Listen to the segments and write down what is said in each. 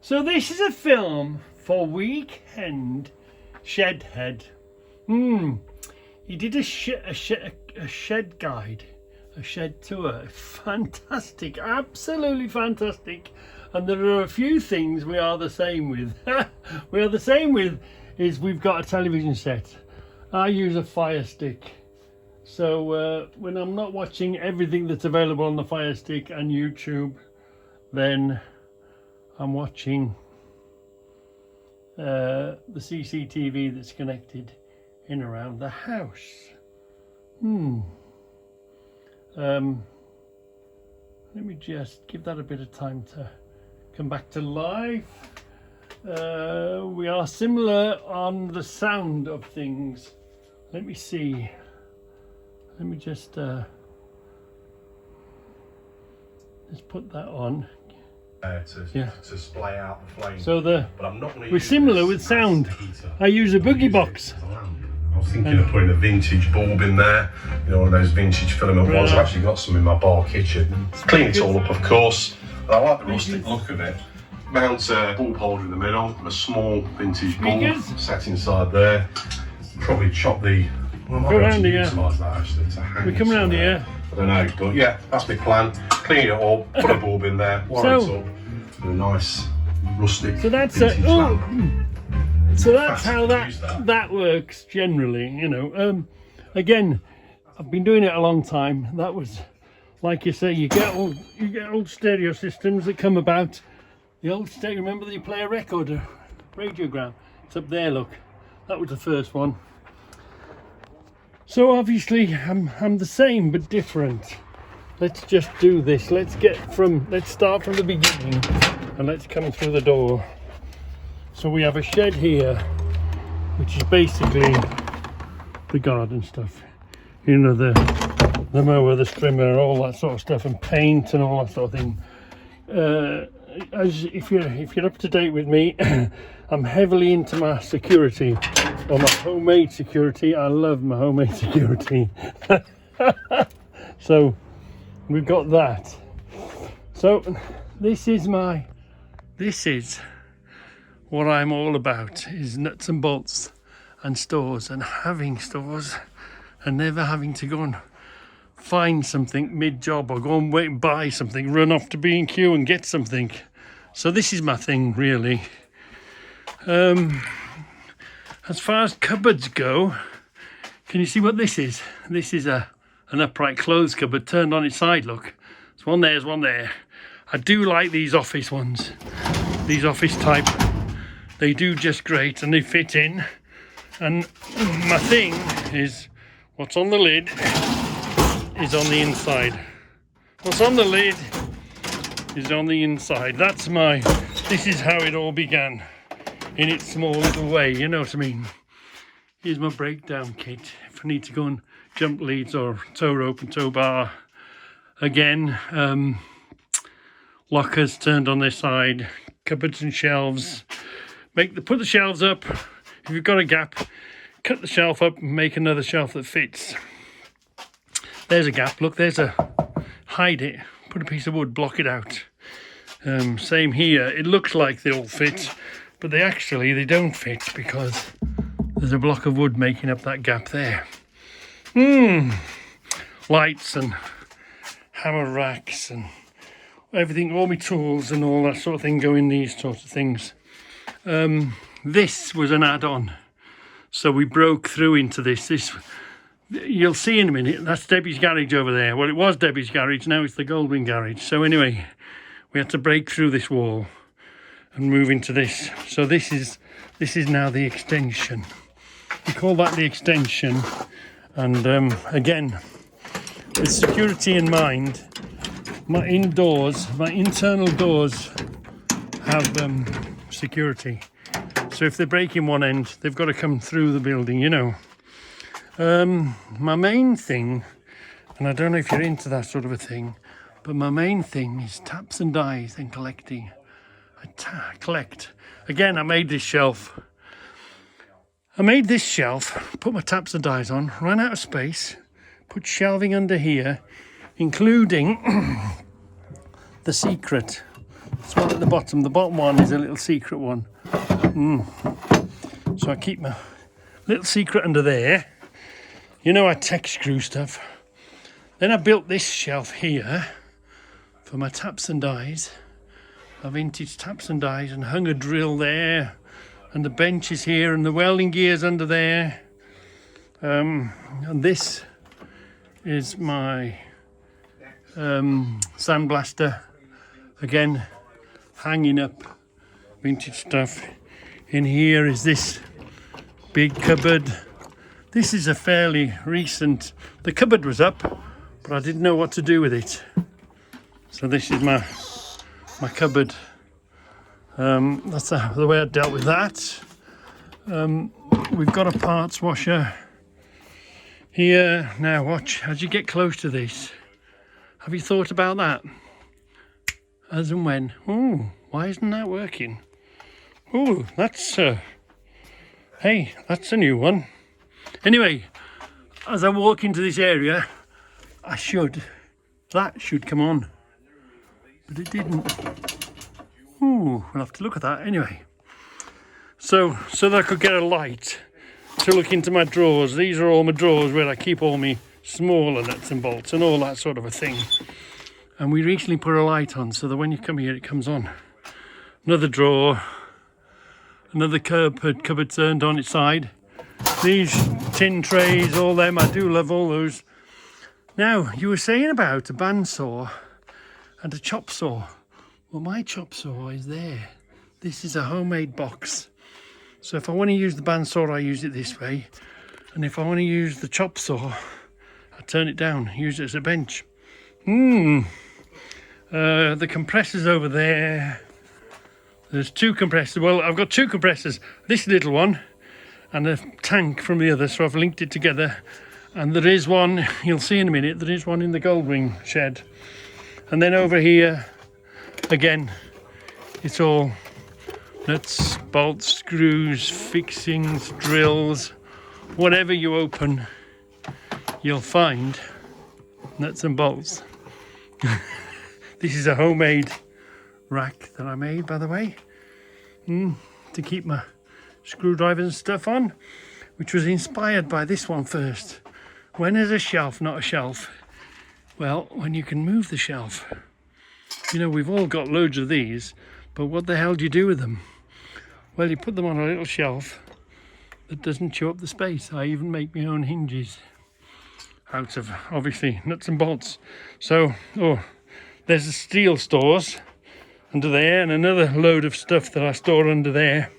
So this is a film for weekend shedhead. He did a shed guide, a shed tour. Fantastic, absolutely fantastic. And there are a few things we are the same with. We are the same with is we've got a television set. I use a Fire Stick. So when I'm not watching everything that's available on the Fire Stick and YouTube, then I'm watching the CCTV that's connected in around the house. Let me just give that a bit of time to come back to life. We are similar on the sound of things. Let me see. Let me just put that on. To splay out the flame. So but I'm not we're similar with sound. I use a boogie box. I was thinking of putting a vintage bulb in there, you know, one of those vintage filament ones. I've actually got some in my bar kitchen. Clean it all up, of course. And I like the rustic look of it. Mount a bulb holder in the middle, and a small vintage bulb set inside there. Probably chop the. Well, I might Go be able around to here. utilise that actually to hang. We come around here. I don't know, but yeah, that's my plan. Clean it up, put a bulb in there, wire it up with a nice rustic. So that's vintage lamp. So that's how that works generally, you know. Again, I've been doing it a long time. That was, like you say, you get old stereo systems that come about. The old stereo. Remember that you play a record, a radiogram. It's up there. Look, that was the first one. So obviously, I'm the same but different. Let's just do this. Let's start from the beginning, and let's come through the door. So we have a shed here, which is basically the garden stuff. You know, the mower, the trimmer, all that sort of stuff, and paint and all that sort of thing. If you're up to date with me, I'm heavily into my security, or my homemade security. I love my homemade security. So we've got that. So this is what I'm all about, is nuts and bolts and stores, and having stores and never having to go and find something mid-job or go and wait and buy something, run off to B&Q and get something. So this is my thing, really. As far as cupboards go, can you see what this is? This is an upright clothes cupboard turned on its side, look. There's one there, there's one there. I do like these office ones, these office type. They do just great and they fit in. And my thing is, what's on the lid is on the inside. What's on the lid is on the inside. This is how it all began, in its small little way, you know what I mean? Here's my breakdown kit if I need to go and jump leads or tow rope and tow bar. Again, lockers turned on their side, cupboards and shelves. Put the shelves up. If you've got a gap, cut the shelf up and make another shelf that fits. There's a gap, look, hide it, put a piece of wood, block it out. Same here, it looks like they all fit, but they don't fit because there's a block of wood making up that gap there. Lights and hammer racks and everything, all my tools and all that sort of thing go in these sorts of things. This was an add-on, so we broke through into this. You'll see in a minute, that's Debbie's garage over there. Well, it was Debbie's garage, now it's the Goldwyn garage. So anyway, we had to break through this wall and move into this. So this is now the extension. We call that the extension. And again, with security in mind, my internal doors have security. So if they're breaking one end, they've got to come through the building, you know. My main thing, and I don't know if you're into that sort of a thing, but my main thing is taps and dies and collecting. I collect. Again, I made this shelf. Put my taps and dies on, ran out of space, put shelving under here, including the secret This one at the bottom. The bottom one is a little secret one. So I keep my little secret under there. You know, I tech screw stuff. Then I built this shelf here for my taps and dies. My vintage taps and dies, and hung a drill there. And the bench is here, and the welding gear's under there. And this is my sandblaster. Again, hanging up vintage stuff. In here is this big cupboard. This is a fairly recent, the cupboard was up, but I didn't know what to do with it. So this is my cupboard. That's the way I dealt with that. We've got a parts washer here. Now watch, as you get close to this, have you thought about that? As and when. Oh, why isn't that working? Oh, that's hey, that's a new one. Anyway, as I walk into this area, that should come on, but it didn't. Ooh, we'll have to look at that anyway. So that I could get a light to look into my drawers. These are all my drawers where I keep all my smaller nuts and bolts and all that sort of a thing. And we recently put a light on so that when you come here, it comes on. Another drawer, another cupboard turned on its side. These tin trays, all them, I do love all those. Now, you were saying about a bandsaw and a chop saw. Well, my chop saw is there. This is a homemade box. So if I want to use the bandsaw, I use it this way. And if I want to use the chop saw, I turn it down, use it as a bench. The compressor's over there. There's two compressors. Well, I've got two compressors. This little one and a tank from the other. So I've linked it together. And there is one, you'll see in a minute, there is one in the Goldwing shed. And then over here, again, it's all nuts, bolts, screws, fixings, drills. Whatever you open, you'll find nuts and bolts. This is a homemade rack that I made, by the way, to keep my screwdrivers and stuff on, which was inspired by this one first. When is a shelf not a shelf? Well, when you can move the shelf. You know, we've all got loads of these, but what the hell do you do with them? Well, you put them on a little shelf that doesn't chew up the space. I even make my own hinges out of, obviously, nuts and bolts. So, there's the steel stores under there and another load of stuff that I store under there.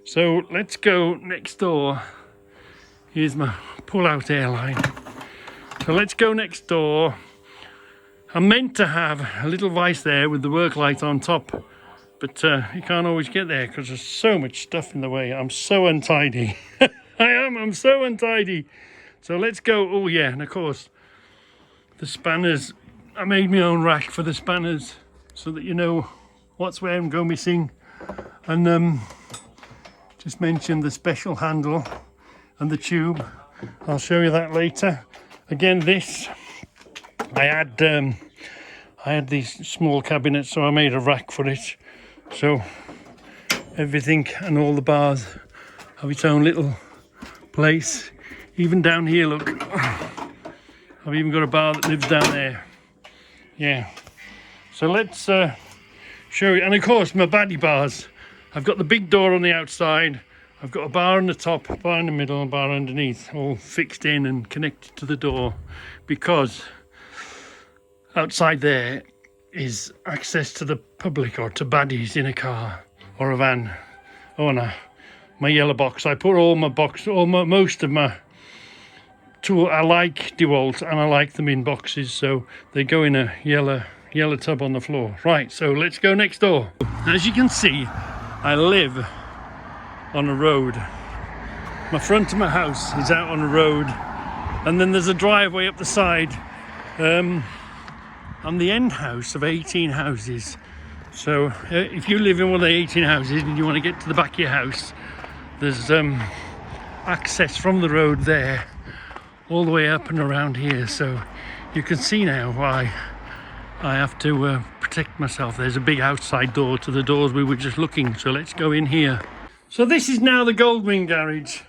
So let's go next door. Here's my pull-out airline. So let's go next door. I'm meant to have a little vise there with the work light on top, but you can't always get there because there's so much stuff in the way. I'm so untidy. I'm so untidy. So let's go. Oh yeah, and of course, the spanners. I made my own rack for the spanners so that you know what's where and go missing. And just mention the special handle and the tube. I'll show you that later. Again, this, I had these small cabinets, so I made a rack for it. So everything and all the bars have its own little place. Even down here, look, I've even got a bar that lives down there. Yeah. So let's show you. And of course, my baddie bars. I've got the big door on the outside. I've got a bar on the top, a bar in the middle, and a bar underneath, all fixed in and connected to the door, because outside there is access to the public or to baddies in a car or a van. Oh no, my yellow box. I put all my most of my tool. I like DeWalt and I like them in boxes, so they go in a yellow tub on the floor. Right, so let's go next door. As you can see, I live on a road. My front of my house is out on a road, and then there's a driveway up the side. I'm the end house of 18 houses. So if you live in one of the 18 houses and you want to get to the back of your house, there's access from the road there all the way up and around here. So you can see now why I have to protect myself. There's a big outside door to the doors we were just looking, so let's go in here. So this is now the Goldwing garage.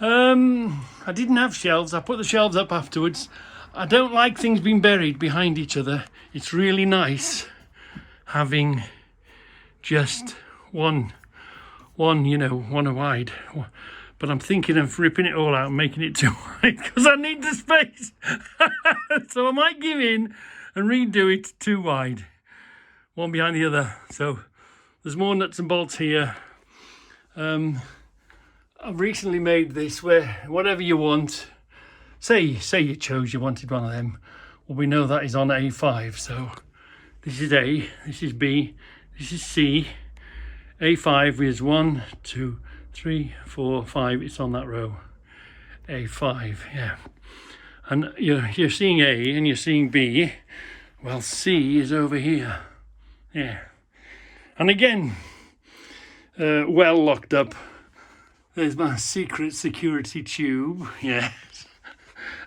I didn't have shelves. I put the shelves up afterwards. I don't like things being buried behind each other. It's really nice having just one wide. But I'm thinking of ripping it all out and making it too wide because I need the space. So I might give in and redo it too wide, one behind the other. So there's more nuts and bolts here. I've recently made this where whatever you want, say you chose you wanted one of them, well, we know that is on A5. So this is A, this is B, this is C. A5 is 1, 2, 3, 4, 5. It's on that row. A5, yeah. And you're seeing A and you're seeing B. Well, C is over here. Yeah. And again, well locked up. There's my secret security tube. Yes.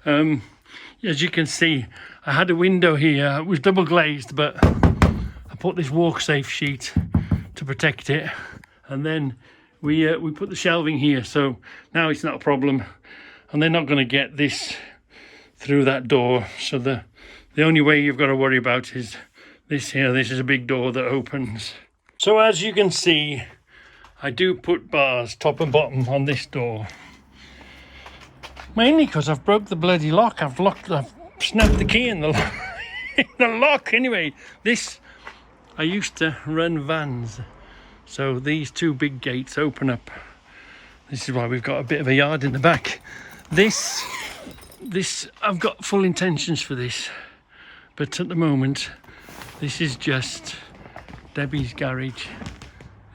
As you can see, I had a window here. It was double glazed, but I put this walk safe sheet to protect it, and then we put the shelving here, so now it's not a problem, and they're not going to get this through that door. So the only way you've got to worry about is this here. This is a big door that opens. So as you can see, I do put bars top and bottom on this door, mainly because I've broke the bloody lock. I've snapped the key in the lock. The lock. Anyway, this, I used to run vans, so these two big gates open up. This is why we've got a bit of a yard in the back. This I've got full intentions for this, but at the moment this is just Debbie's garage.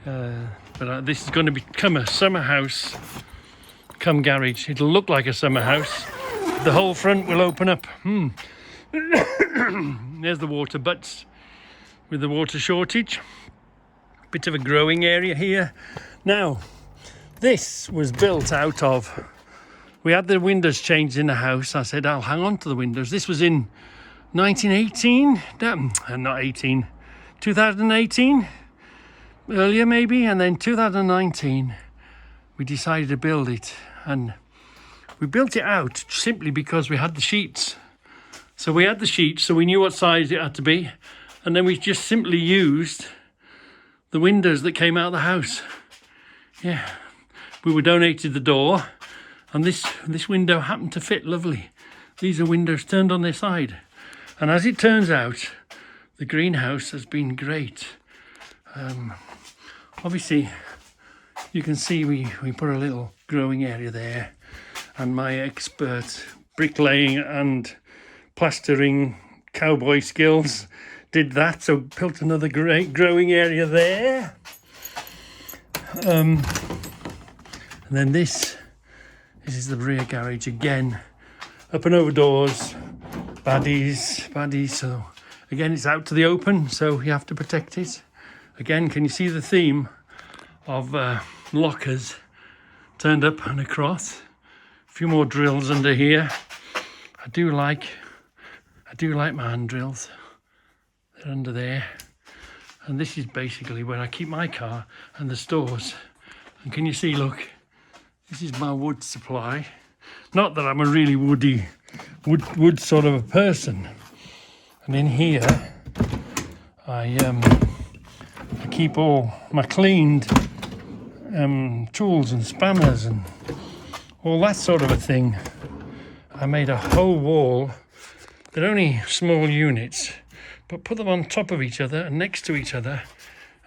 But this is going to become a summer house come garage. It'll look like a summer house. The whole front will open up. There's the water butts with the water shortage. Bit of a growing area here. Now, this was built out of, we had the windows changed in the house. I said, I'll hang on to the windows. This was in 1918, not 18, 2018, earlier maybe, and then 2019 we decided to build it, and we built it out simply because we had the sheets. So we had the sheets, so we knew what size it had to be, and then we just simply used the windows that came out of the house. Yeah, we were donated the door, and this window happened to fit lovely. These are windows turned on their side, and as it turns out, the greenhouse has been great. Obviously, you can see we put a little growing area there, and my expert bricklaying and plastering cowboy skills did that, so built another great growing area there. And then this is the rear garage again, up and over doors, baddies. So again, it's out to the open, so you have to protect it. Again, can you see the theme of lockers turned up and across? A few more drills under here. I do like my hand drills. They're under there. And this is basically where I keep my car and the stores. And can you see, look, this is my wood supply. Not that I'm a really wood sort of a person. And in here, I keep all my cleaned tools and spanners and all that sort of a thing. I made a whole wall. They're only small units, but put them on top of each other and next to each other,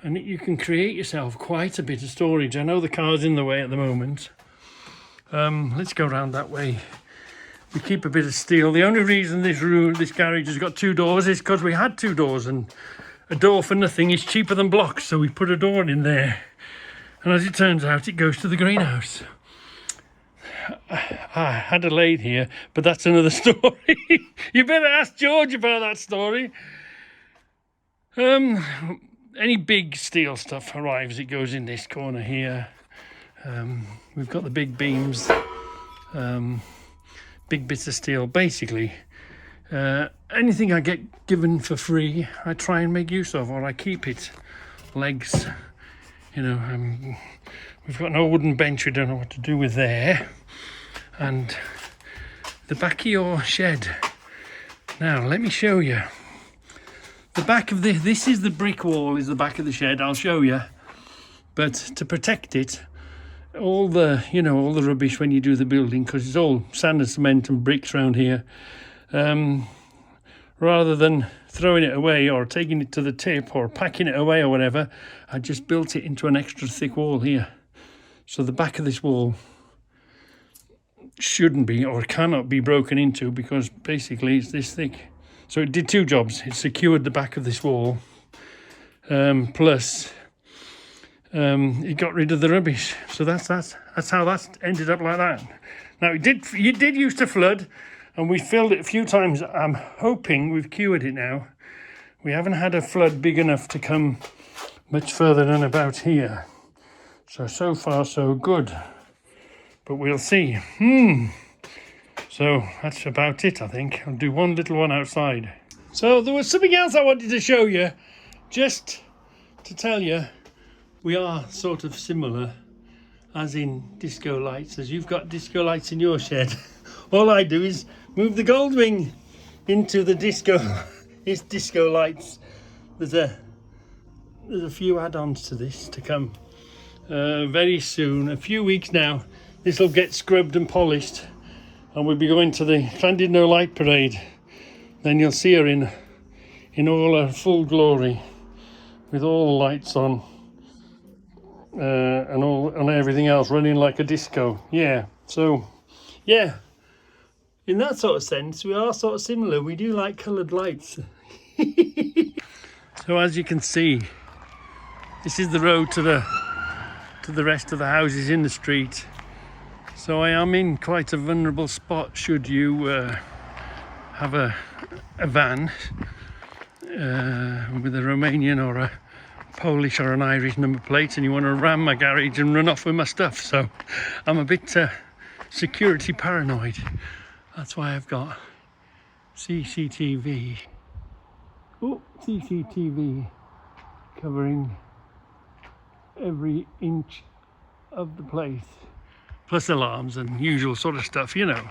and you can create yourself quite a bit of storage. I know the car's in the way at the moment. Let's go around that way. We keep a bit of steel. The only reason this garage has got two doors is because we had two doors, and a door for nothing is cheaper than blocks, so we put a door in there. And as it turns out, it goes to the greenhouse. I had a lathe here, but that's another story. You better ask George about that story. Any big steel stuff arrives, it goes in this corner here. We've got the big beams, big bits of steel. Basically, Anything I get given for free, I try and make use of, or I keep it. Legs, you know, we've got no wooden bench we don't know what to do with there. And the back of your shed. Now, let me show you. The back of this is the brick wall, is the back of the shed, I'll show you. But to protect it, all the rubbish when you do the building, because it's all sand and cement and bricks around here, rather than throwing it away or taking it to the tip or packing it away or whatever, I just built it into an extra thick wall here. So the back of this wall shouldn't be or cannot be broken into, because basically it's this thick. So it did two jobs. It secured the back of this wall, plus it got rid of the rubbish. So that's how that ended up like that. Now it did used to flood, and we filled it a few times. I'm hoping we've cured it now. We haven't had a flood big enough to come much further than about here. So far so good. But we'll see. So that's about it, I think. I'll do one little one outside. So there was something else I wanted to show you, just to tell you we are sort of similar, as in disco lights, as you've got disco lights in your shed. All I do is move the Goldwing into the disco. It's disco lights. There's a few add-ons to this to come very soon. A few weeks now, this will get scrubbed and polished, and we'll be going to the Llandudno Light Parade. Then you'll see her in all her full glory, with all the lights on, and everything else running like a disco. Yeah. So, yeah. In that sort of sense, we are sort of similar. We do like coloured lights. So as you can see, this is the road to the rest of the houses in the street. So I am in quite a vulnerable spot should you have a van with a Romanian or a Polish or an Irish number plate, and you want to ram my garage and run off with my stuff. So I'm a bit security paranoid. That's why I've got CCTV covering every inch of the place, plus alarms and usual sort of stuff, you know,